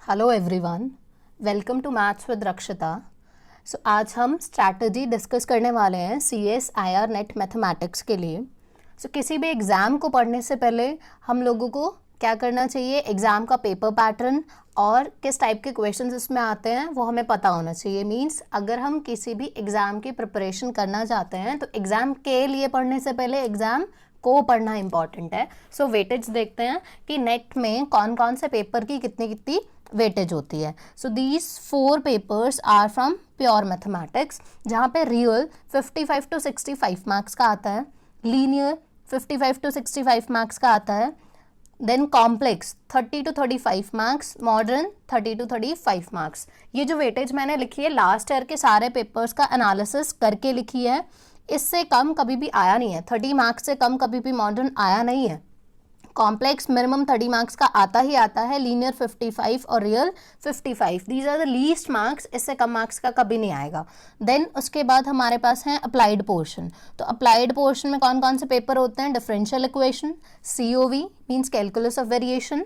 Hello everyone, welcome to maths with Rakshita. So आज हम strategy discuss करने वाले हैं CSIR-NET मैथमेटिक्स के लिए। किसी भी एग्ज़ाम को पढ़ने से पहले हम लोगों को क्या करना चाहिए, एग्ज़ाम का पेपर पैटर्न और किस टाइप के क्वेश्चंस इसमें आते हैं वो हमें पता होना चाहिए। मींस अगर हम किसी भी एग्ज़ाम की प्रिपरेशन करना चाहते हैं तो एग्ज़ाम के लिए पढ़ने से पहले एग्ज़ाम को पढ़ना इंपॉर्टेंट है। सो वेटेज देखते हैं कि नेट में कौन कौन से पेपर की कितनी कितनी वेटेज होती है। So these 4 papers are from pure mathematics, जहाँ पे रियल 55 to 65 मार्क्स का आता है, लीनियर 55 to 65 मार्क्स का आता है, then complex 30 to 35 marks, modern 30 to 35 marks. ये जो वेटेज मैंने लिखी है लास्ट ईयर के सारे पेपर्स का एनालिसिस करके लिखी है। इससे कम कभी भी आया नहीं है, 30 मार्क्स से कम कभी भी मॉडर्न आया नहीं है। कॉम्प्लेक्स मिनिमम 30 मार्क्स का आता ही आता है, लीनियर 55 और real 55। These are the least marks, इससे कम मार्क्स का कभी नहीं आएगा। देन उसके बाद हमारे पास है अप्लाइड पोर्शन। तो अप्लाइड पोर्शन में कौन कौन से पेपर होते हैं, differential equation, COV means calculus of variation,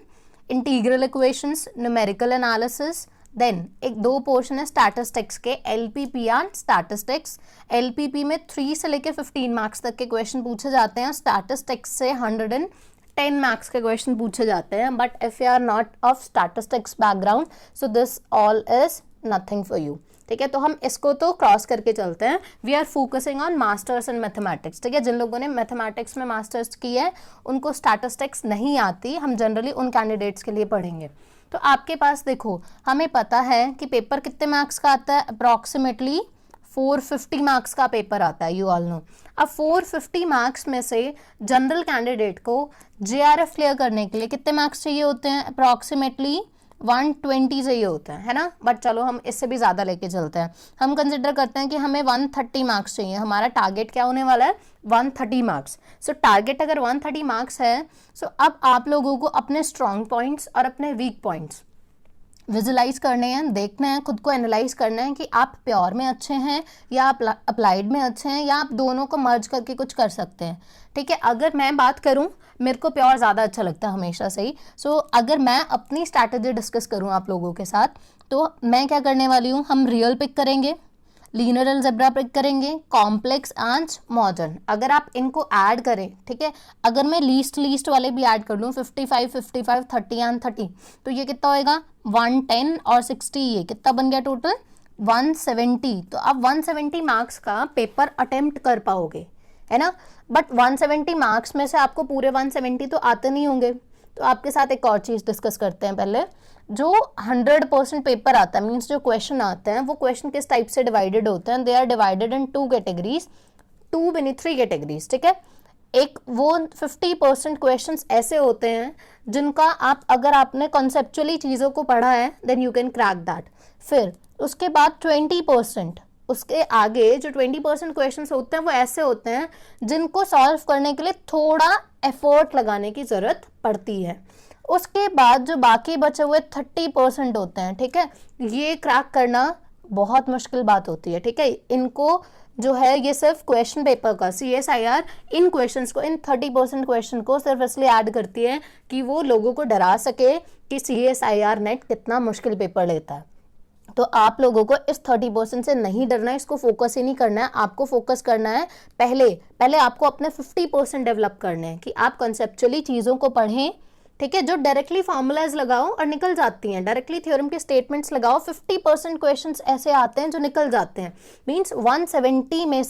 integral equations, numerical analysis. Then एक 2 पोर्शन है स्टैटिस्टिक्स के, LPP एंड स्टैटिस्टिक्स। LPP में 3 से लेकर 15 मार्क्स तक के क्वेश्चन पूछे जाते हैं, स्टैटिस्टिक्स से 110 मार्क्स के क्वेश्चन पूछे जाते हैं। But if you are not of statistics background so this all is nothing for you. ठीक है, तो हम इसको तो क्रॉस करके चलते हैं। We are focusing on masters in mathematics. ठीक है, जिन लोगों ने मैथमेटिक्स में मास्टर्स की है उनको स्टैटिस्टिक्स नहीं आती, हम जनरली उन कैंडिडेट्स के लिए पढ़ेंगे। तो आपके पास देखो, हमें पता है कि पेपर कितने मार्क्स का आता है, अप्रॉक्सीमेटली 450 मार्क्स का पेपर आता है, यू ऑल नो। अब 450 मार्क्स में से जनरल कैंडिडेट को JRF क्लियर करने के लिए कितने मार्क्स चाहिए होते हैं, अप्रॉक्सीमेटली 120 चाहिए होते हैं, है ना। बट चलो हम इससे भी ज़्यादा लेके चलते हैं। हम कंसिडर करते हैं कि हमें 130 मार्क्स चाहिए, हमारा टारगेट क्या होने वाला है, 130 मार्क्स। सो टारगेट अगर 130 मार्क्स है, सो अब आप लोगों को अपने स्ट्रॉन्ग पॉइंट्स और अपने वीक पॉइंट्स विजुलाइज करने हैं, देखना है, खुद को एनालाइज करना है कि आप प्योर में अच्छे हैं या आप अप्लाइड में अच्छे हैं या आप दोनों को मर्ज करके कुछ कर सकते हैं। ठीक है, अगर मैं बात करूं, मेरे को प्योर ज़्यादा अच्छा लगता है हमेशा से ही। सो अगर मैं अपनी स्ट्रैटेजी डिस्कस करूं आप लोगों के साथ, तो मैं क्या करने वाली हूं, हम रियल पिक करेंगे, लीनियर अलजेब्रा पिक करेंगे, कॉम्प्लेक्स एंड मॉडर्न। अगर आप इनको ऐड करें, ठीक है, अगर मैं लीस्ट वाले भी ऐड कर लूँ 55, 55, 30 एंड 30, तो ये कितना होएगा 110 और 60, ये कितना बन गया टोटल 170। तो आप 170 मार्क्स का पेपर अटेम्प्ट कर पाओगे, है ना। बट 170 मार्क्स में से आपको पूरे 170 तो आते नहीं होंगे। तो आपके साथ एक और चीज़ डिस्कस करते हैं पहले। जो 100% पेपर आता है, मीन्स जो क्वेश्चन आते हैं वो क्वेश्चन किस टाइप से डिवाइडेड होते हैं, they are divided in 2 categories, 2 mini 3 categories. ठीक है, एक वो 50% क्वेश्चंस ऐसे होते हैं जिनका आप, अगर आपने कॉन्सेप्चुअली चीज़ों को पढ़ा है then you can crack that. फिर उसके बाद 20%, उसके आगे जो 20% क्वेश्चंस होते हैं वो ऐसे होते हैं जिनको सॉल्व करने के लिए थोड़ा एफर्ट लगाने की ज़रूरत पड़ती है। उसके बाद जो बाकी बचे हुए 30% होते हैं, ठीक है, ये क्रैक करना बहुत मुश्किल बात होती है। ठीक है, इनको जो है ये सिर्फ क्वेश्चन पेपर का CSIR इन क्वेश्चंस को, इन 30% क्वेश्चन को सिर्फ इसलिए ऐड करती है कि वो लोगों को डरा सके कि CSIR-NET कितना मुश्किल पेपर लेता है। तो आप लोगों को इस 30% से नहीं डरना है, इसको फोकस ही नहीं करना है। आपको फोकस करना है पहले आपको अपने 50% डेवलप करने हैं कि आप कंसेप्चुअली चीज़ों को पढ़ें। ठीक है, जो डायरेक्टली फार्मूलाज लगाओ और निकल जाती हैं, डायरेक्टली थ्योरम के स्टेटमेंट्स लगाओ, 50% क्वेश्चंस ऐसे आते हैं जो निकल जाते हैं। मींस 170 में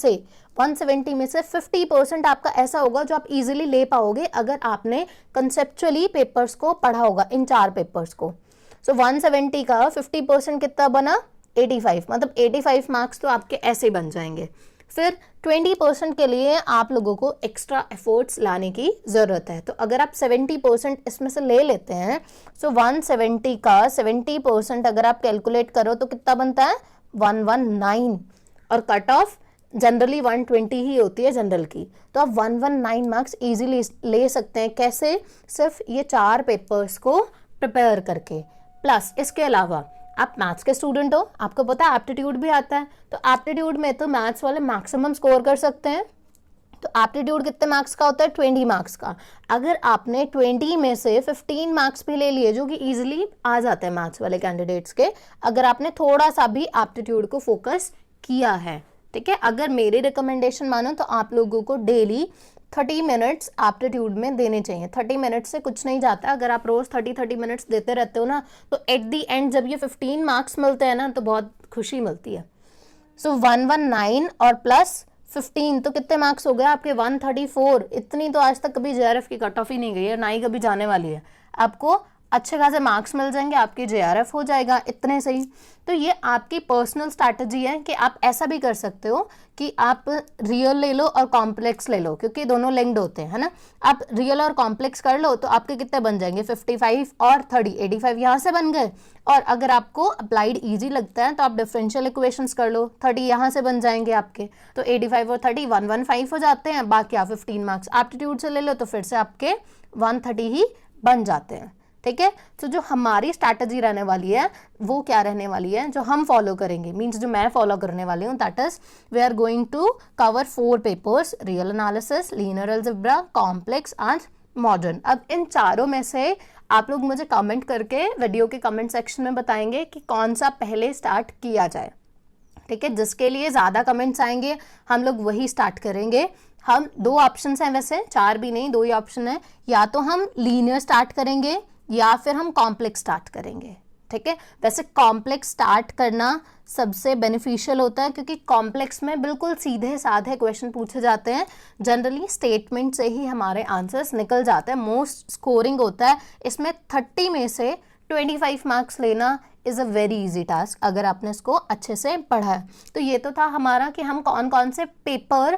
से 50% आपका ऐसा होगा जो आप इजीली ले पाओगे अगर आपने कंसेप्चुअली पेपर्स को पढ़ा होगा, इन 4 पेपर्स को। सो 170 का 50% कितना बना, 85, मतलब 85 मार्क्स तो आपके ऐसे बन जाएंगे। फिर 20% के लिए आप लोगों को एक्स्ट्रा एफर्ट्स लाने की ज़रूरत है। तो अगर आप 70% इसमें से ले लेते हैं, सो 170 का 70% अगर आप कैलकुलेट करो तो कितना बनता है 119, और कट ऑफ जनरली 120 ही होती है जनरल की। तो आप 119 मार्क्स इजीली ले सकते हैं। कैसे, सिर्फ ये 4 पेपर्स को प्रिपेयर करके। प्लस इसके अलावा आप मैथ्स के स्टूडेंट हो, आपको पता है एप्टीट्यूड भी आता है, तो एप्टीट्यूड में तो मैथ्स वाले मैक्सिमम स्कोर कर सकते हैं। तो एप्टीट्यूड कितने मार्क्स का होता है? 20 मार्क्स का। अगर आपने 20 में से 15 मार्क्स भी ले लिए, जो कि इजीली आ जाते हैं मैथ्स वाले कैंडिडेट्स के, अगर आपने थोड़ा सा भी एप्टीट्यूड को फोकस किया है, ठीक है। अगर मेरी रिकमेंडेशन मानो तो आप लोगों को डेली 30 मिनट्स एप्टीट्यूड में देने चाहिए। 30 मिनट्स से कुछ नहीं जाता। अगर आप रोज 30 मिनट्स देते रहते हो ना, तो एट दी एंड जब ये 15 मार्क्स मिलते हैं ना, तो बहुत खुशी मिलती है। सो 119 और प्लस 15 तो कितने मार्क्स हो गए आपके? 134। इतनी तो आज तक कभी जेआरएफ की कट ऑफ ही नहीं गई है, ना ही कभी जाने वाली है। आपको अच्छे खासे मार्क्स मिल जाएंगे, आपकी जेआरएफ हो जाएगा इतने सही। तो ये आपकी पर्सनल स्ट्रैटेजी है कि आप ऐसा भी कर सकते हो कि आप रियल ले लो और कॉम्प्लेक्स ले लो, क्योंकि दोनों लिंक्ड होते हैं, है ना। आप रियल और कॉम्प्लेक्स कर लो तो आपके कितने बन जाएंगे? 55 और 30, 85 यहाँ से बन गए। और अगर आपको अप्लाइड इजी लगता है तो आप डिफरेंशियल इक्वेशंस कर लो, 30 यहाँ से बन जाएंगे आपके। तो 85 और 30 115 हो जाते हैं। बाकी आप 15 मार्क्स एप्टीट्यूड से ले लो तो फिर से आपके 130 ही बन जाते हैं, ठीक है। तो जो हमारी स्ट्रैटेजी रहने वाली है वो क्या रहने वाली है, जो हम फॉलो करेंगे, मीन्स जो मैं फॉलो करने वाली हूँ, that is we are going to cover 4 papers, real analysis, linear algebra, complex and modern. अब इन चारों में से आप लोग मुझे कमेंट करके वीडियो के कमेंट सेक्शन में बताएंगे कि कौन सा पहले स्टार्ट किया जाए, ठीक है। जिसके लिए ज़्यादा कमेंट्स आएंगे हम लोग वही स्टार्ट करेंगे। हम 2 ऑप्शन हैं, वैसे 4 भी नहीं, 2 ही ऑप्शन है। या तो हम लीनियर स्टार्ट करेंगे या फिर हम कॉम्प्लेक्स स्टार्ट करेंगे, ठीक है। वैसे कॉम्प्लेक्स स्टार्ट करना सबसे बेनिफिशियल होता है, क्योंकि कॉम्प्लेक्स में बिल्कुल सीधे साधे क्वेश्चन पूछे जाते हैं। जनरली स्टेटमेंट से ही हमारे आंसर्स निकल जाते हैं, मोस्ट स्कोरिंग होता है। इसमें 30 में से 25 मार्क्स लेना is a very easy task, अगर आपने इसको अच्छे से पढ़ा है। तो ये तो था हमारा कि हम कौन कौन से पेपर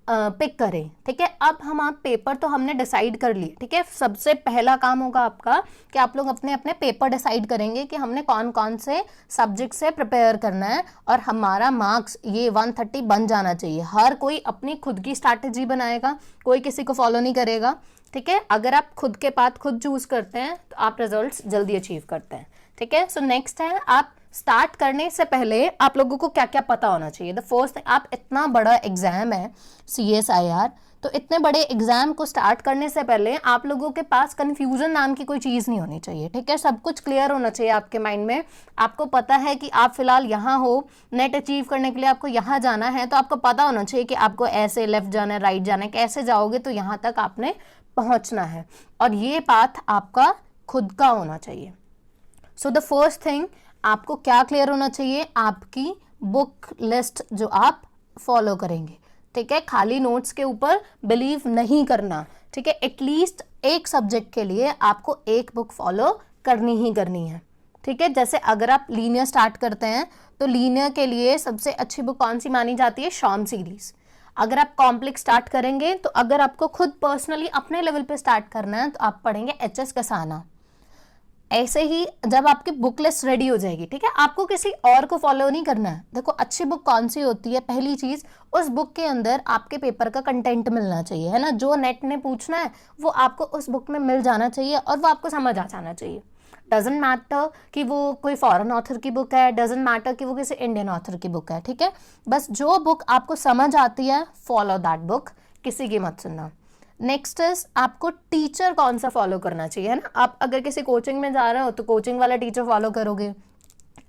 पिक करें, ठीक है। अब हम आप पेपर तो हमने डिसाइड कर लिए, ठीक है। सबसे पहला काम होगा आपका कि आप लोग अपने अपने पेपर डिसाइड करेंगे कि हमने कौन कौन से सब्जेक्ट से प्रिपेयर करना है, और हमारा मार्क्स ये 130 बन जाना चाहिए। हर कोई अपनी खुद की स्ट्रैटेजी बनाएगा, कोई किसी को फॉलो नहीं करेगा, ठीक है। अगर आप खुद के पाथ खुद चूज करते हैं तो आप रिजल्ट्स जल्दी अचीव करते हैं, ठीक है। सो नेक्स्ट है, आप स्टार्ट करने से पहले आप लोगों को क्या क्या पता होना चाहिए। द फर्स्ट थिंग, आप इतना बड़ा एग्जाम है CSIR, तो इतने बड़े एग्जाम को स्टार्ट करने से पहले आप लोगों के पास कंफ्यूजन नाम की कोई चीज़ नहीं होनी चाहिए, ठीक है। सब कुछ क्लियर होना चाहिए आपके माइंड में। आपको पता है कि आप फिलहाल यहाँ हो, नेट अचीव करने के लिए आपको यहाँ जाना है, तो आपको पता होना चाहिए कि आपको ऐसे लेफ्ट जाना है, राइट जाना है, कैसे जाओगे तो यहाँ तक आपने पहुँचना है, और ये पाथ आपका खुद का होना चाहिए। सो द फर्स्ट थिंग, आपको क्या क्लियर होना चाहिए? आपकी बुक लिस्ट जो आप फॉलो करेंगे, ठीक है। खाली नोट्स के ऊपर बिलीव नहीं करना, ठीक है। एटलीस्ट एक सब्जेक्ट के लिए आपको एक बुक फॉलो करनी ही करनी है, ठीक है। जैसे अगर आप लीनियर स्टार्ट करते हैं तो लीनियर के लिए सबसे अच्छी बुक कौन सी मानी जाती है? शॉम सीरीज। अगर आप कॉम्प्लेक्स स्टार्ट करेंगे तो अगर आपको खुद पर्सनली अपने लेवल पे स्टार्ट करना है तो आप पढ़ेंगे HS कसाना। ऐसे ही जब आपकी बुक लिस्ट रेडी हो जाएगी, ठीक है, आपको किसी और को फॉलो नहीं करना है। देखो अच्छी बुक कौन सी होती है? पहली चीज, उस बुक के अंदर आपके पेपर का कंटेंट मिलना चाहिए, है ना। जो नेट ने पूछना है वो आपको उस बुक में मिल जाना चाहिए और वो आपको समझ आ जाना चाहिए। डजेंट मैटर कि वो कोई फॉरेन ऑथर की बुक है, डजेंट मैटर कि वो किसी इंडियन ऑथर की बुक है, ठीक है। बस जो बुक आपको समझ आती है फॉलो दैट बुक, किसी की मत सुनना। नेक्स्ट इज, आपको टीचर कौन सा फॉलो करना चाहिए, है ना। आप अगर किसी कोचिंग में जा रहे हो तो कोचिंग वाला टीचर फॉलो करोगे।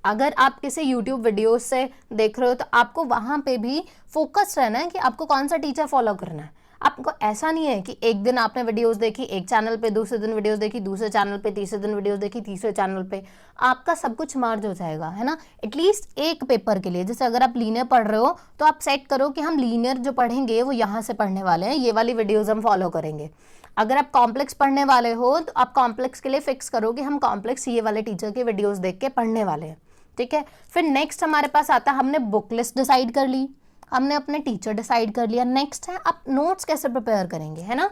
अगर आप किसी यूट्यूब वीडियोस से देख रहे हो तो आपको वहाँ पे भी फोकस रहना है कि आपको कौन सा टीचर फॉलो करना है। आपको ऐसा नहीं है कि एक दिन आपने वीडियोस देखी एक चैनल पे, दूसरे दिन वीडियोस देखी दूसरे चैनल पे, तीसरे दिन वीडियोस देखी तीसरे चैनल पे, आपका सब कुछ मर्ज हो जाएगा, है ना। एटलीस्ट एक पेपर के लिए, जैसे अगर आप लीनियर पढ़ रहे हो तो आप सेट करो कि हम लीनियर जो पढ़ेंगे वो यहाँ से पढ़ने वाले हैं, ये वाली वीडियोज हम फॉलो करेंगे। अगर आप कॉम्प्लेक्स पढ़ने वाले हो तो आप कॉम्प्लेक्स के लिए फिक्स करो कि हम कॉम्प्लेक्स ये वाले टीचर के वीडियोज देख के पढ़ने वाले हैं, ठीक है। फिर नेक्स्ट हमारे पास आता है, हमने बुक लिस्ट डिसाइड कर ली, हमने अपने टीचर डिसाइड कर लिया। नेक्स्ट है आप नोट्स कैसे प्रिपेयर करेंगे, है ना।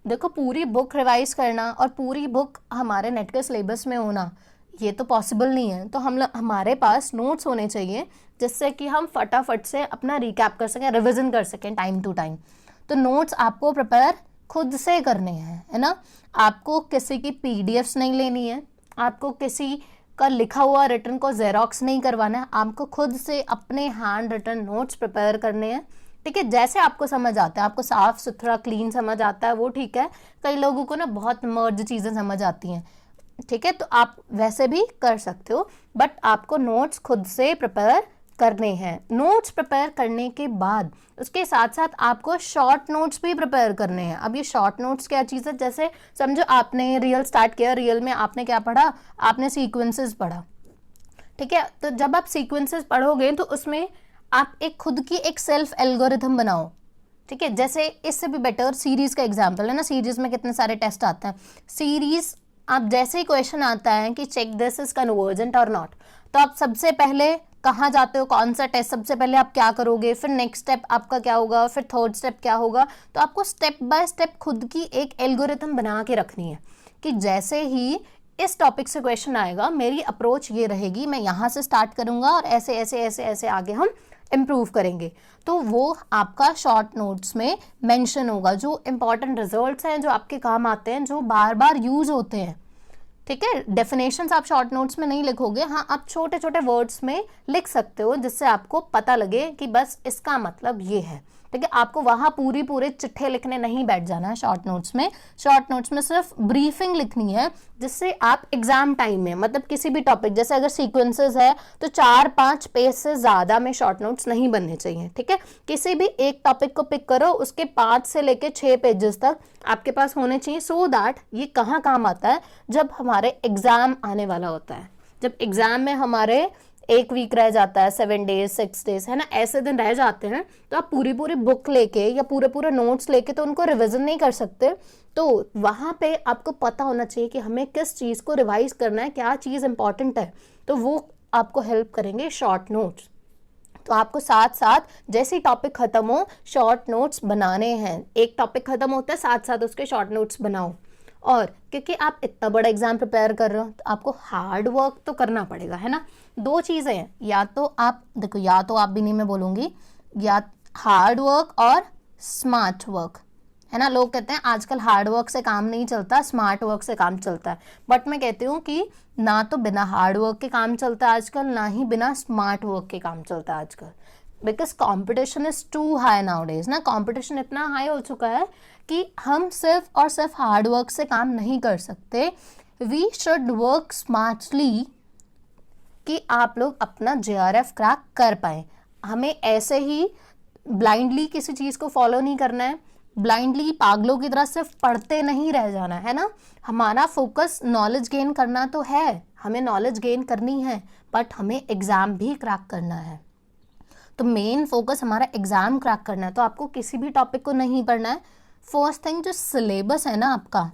देखो पूरी बुक रिवाइज करना और पूरी बुक हमारे नेट के सिलेबस में होना ये तो पॉसिबल नहीं है, तो हमारे पास नोट्स होने चाहिए जिससे कि हम फटाफट से अपना रिकैप कर सकें, रिविजन कर सकें टाइम टू टाइम। तो नोट्स आपको प्रिपेयर खुद से करने हैं, है ना। आपको किसी की PDFs नहीं लेनी है, आपको किसी का लिखा हुआ रिटर्न को जेरोक्स नहीं करवाना है, आपको खुद से अपने हैंड रिटन नोट्स प्रिपेयर करने हैं, ठीक है, जैसे आपको समझ आता है, आपको साफ सुथरा क्लीन समझ आता है वो ठीक है, कई लोगों को ना बहुत मर्ज चीज़ें समझ आती हैं, ठीक है, तो आप वैसे भी कर सकते हो, बट आपको नोट्स खुद से प्रिपेयर करने हैं। नोट्स प्रिपेयर करने के बाद उसके साथ साथ आपको शॉर्ट नोट्स भी प्रिपेयर करने हैं। अब ये शॉर्ट नोट्स क्या चीज़ है, जैसे समझो आपने रियल स्टार्ट किया, रियल में आपने क्या पढ़ा, आपने सीक्वेंसेस पढ़ा, ठीक है, तो जब आप सीक्वेंसेस पढ़ोगे तो उसमें आप एक खुद की एक सेल्फ एल्गोरिथम बनाओ, ठीक है, जैसे इससे भी बेटर सीरीज का एग्जांपल है ना, सीरीज में कितने सारे टेस्ट आते हैं, सीरीज आप जैसे ही क्वेश्चन आता है कि चेक दिस इज कन्वर्जेंट और नॉट, तो आप सबसे पहले कहाँ जाते हो, कौन सा टेस्ट, सबसे पहले आप क्या करोगे, फिर नेक्स्ट स्टेप आपका क्या होगा, फिर थर्ड स्टेप क्या होगा, तो आपको स्टेप बाय स्टेप खुद की एक एल्गोरिथम बना के रखनी है कि जैसे ही इस टॉपिक से क्वेश्चन आएगा मेरी अप्रोच ये रहेगी, मैं यहाँ से स्टार्ट करूँगा और ऐसे ऐसे ऐसे ऐसे आगे हम इम्प्रूव करेंगे। तो वो आपका शॉर्ट नोट्स में मेंशन होगा, जो इंपॉर्टेंट रिजल्ट्स हैं, जो आपके काम आते हैं, जो बार बार यूज होते हैं, ठीक है। डेफिनेशंस आप शॉर्ट नोट्स में नहीं लिखोगे, हाँ आप छोटे छोटे वर्ड्स में लिख सकते हो जिससे आपको पता लगे कि बस इसका मतलब ये है, ठीक है। आपको वहाँ पूरे चिट्ठे लिखने नहीं बैठ जाना है शॉर्ट नोट्स में। शॉर्ट नोट्स में सिर्फ ब्रीफिंग लिखनी है जिससे आप एग्जाम टाइम में, मतलब किसी भी टॉपिक, जैसे अगर सीक्वेंसेस है तो 4-5 पेज से ज़्यादा में शॉर्ट नोट्स नहीं बनने चाहिए, ठीक है। किसी भी एक टॉपिक को पिक करो, उसके 5 से लेके 6 पेजेस तक आपके पास होने चाहिए, सो दैट ये कहाँ काम आता है, जब हमारे एग्जाम आने वाला होता है, जब एग्जाम में हमारे 1 वीक रह जाता है, 7 डेज 6 डेज है ना, ऐसे दिन रह जाते हैं, तो आप पूरी बुक लेके या पूरे नोट्स लेके तो उनको रिवीजन नहीं कर सकते। तो वहाँ पे आपको पता होना चाहिए कि हमें किस चीज़ को रिवाइज करना है, क्या चीज़ इंपॉर्टेंट है, तो वो आपको हेल्प करेंगे शॉर्ट नोट्स। तो आपको साथ साथ जैसे ही टॉपिक खत्म हो शॉर्ट नोट्स बनाने हैं, एक टॉपिक खत्म होता है साथ साथ उसके शॉर्ट नोट्स बनाओ। और क्योंकि आप इतना बड़ा एग्जाम प्रिपेयर कर रहे हो तो आपको हार्ड वर्क तो करना पड़ेगा, है ना। 2 चीज़ें हैं, या तो आप देखो, या तो आप भी नहीं, मैं बोलूँगी, या हार्ड वर्क और स्मार्ट वर्क, है ना। लोग कहते हैं आजकल हार्ड वर्क से काम नहीं चलता, स्मार्ट वर्क से काम चलता है, बट मैं कहती हूँ कि ना तो बिना हार्ड वर्क के काम चलता है आजकल, ना ही बिना स्मार्ट वर्क के काम चलता है आजकल, because competition is too high nowadays ना। कॉम्पिटिशन इतना हाई हो चुका है कि हम सिर्फ और सिर्फ हार्ड वर्क से काम नहीं कर सकते, वी शुड वर्क स्मार्टली कि आप लोग अपना JRF क्रैक कर पाए। हमें ऐसे ही ब्लाइंडली किसी चीज़ को फॉलो नहीं करना है, ब्लाइंडली पागलों की तरह सिर्फ पढ़ते नहीं रह जाना है ना। हमारा फोकस नॉलेज गेन करना तो है, हमें नॉलेज गेन करनी है, बट हमें एग्ज़ाम भी क्रैक करना है। तो मेन फोकस हमारा एग्ज़ाम क्रैक करना है, तो आपको किसी भी टॉपिक को नहीं पढ़ना है। फर्स्ट थिंग, जो सिलेबस है ना, आपका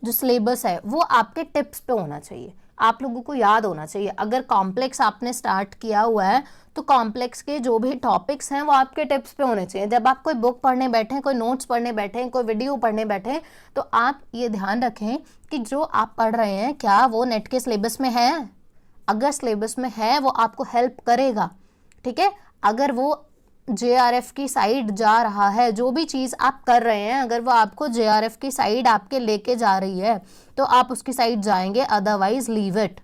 जो सिलेबस है वो आपके टिप्स पे होना चाहिए, आप लोगों को याद होना चाहिए। अगर कॉम्प्लेक्स आपने स्टार्ट किया हुआ है तो कॉम्प्लेक्स के जो भी टॉपिक्स हैं वो आपके टिप्स पे होने चाहिए। जब आप कोई बुक पढ़ने बैठें, कोई नोट्स पढ़ने बैठें, कोई वीडियो पढ़ने बैठें, तो आप ये ध्यान रखें कि जो आप पढ़ रहे हैं क्या वो नेट के सिलेबस में है। अगर सिलेबस में है वो आपको हेल्प करेगा, ठीक है। अगर वो JRF की साइड जा रहा है, जो भी चीज़ आप कर रहे हैं, अगर वो आपको JRF की साइड आपके लेके जा रही है तो आप उसकी साइड जाएंगे, अदरवाइज लीव इट।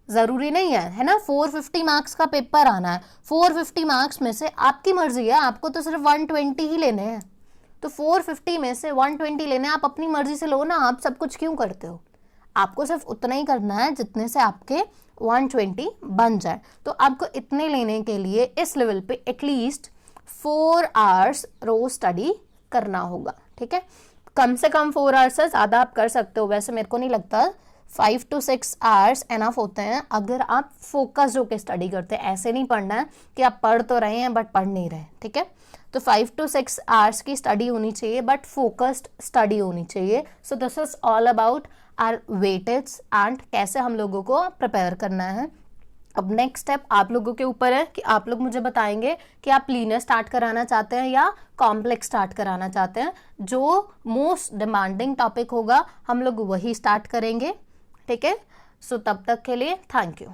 ज़रूरी नहीं है ना 450 मार्क्स का पेपर आना है, 450 मार्क्स में से आपकी मर्जी है, आपको तो सिर्फ 120 ही लेने हैं, तो 450 में से 120 लेने हैं, आप अपनी मर्जी से लो ना, आप सब कुछ क्यों करते हो। आपको सिर्फ उतना ही करना है जितने से आपके 120 बन जाए। तो आपको इतने लेने के लिए इस लेवल पे एटलीस्ट 4 आवर्स रोज स्टडी करना होगा, ठीक है। कम से कम 4 आवर्स से ज़्यादा आप कर सकते हो, वैसे मेरे को नहीं लगता 5 to 6 आवर्स एनफ होते हैं अगर आप फोकस होकर स्टडी करते हैं। ऐसे नहीं पढ़ना है कि आप पढ़ तो रहे हैं बट पढ़ नहीं रहे, ठीक है। तो 5 to 6 आवर्स की स्टडी होनी चाहिए, बट फोकस्ड स्टडी होनी चाहिए। So this is all about our weightage and कैसे हम लोगों को प्रिपेयर करना है। अब नेक्स्ट स्टेप आप लोगों के ऊपर है कि आप लोग मुझे बताएंगे कि आप लीनियर स्टार्ट कराना चाहते हैं या कॉम्प्लेक्स स्टार्ट कराना चाहते हैं। जो मोस्ट डिमांडिंग टॉपिक होगा हम लोग वही स्टार्ट करेंगे, ठीक है। सो तब तक के लिए थैंक यू।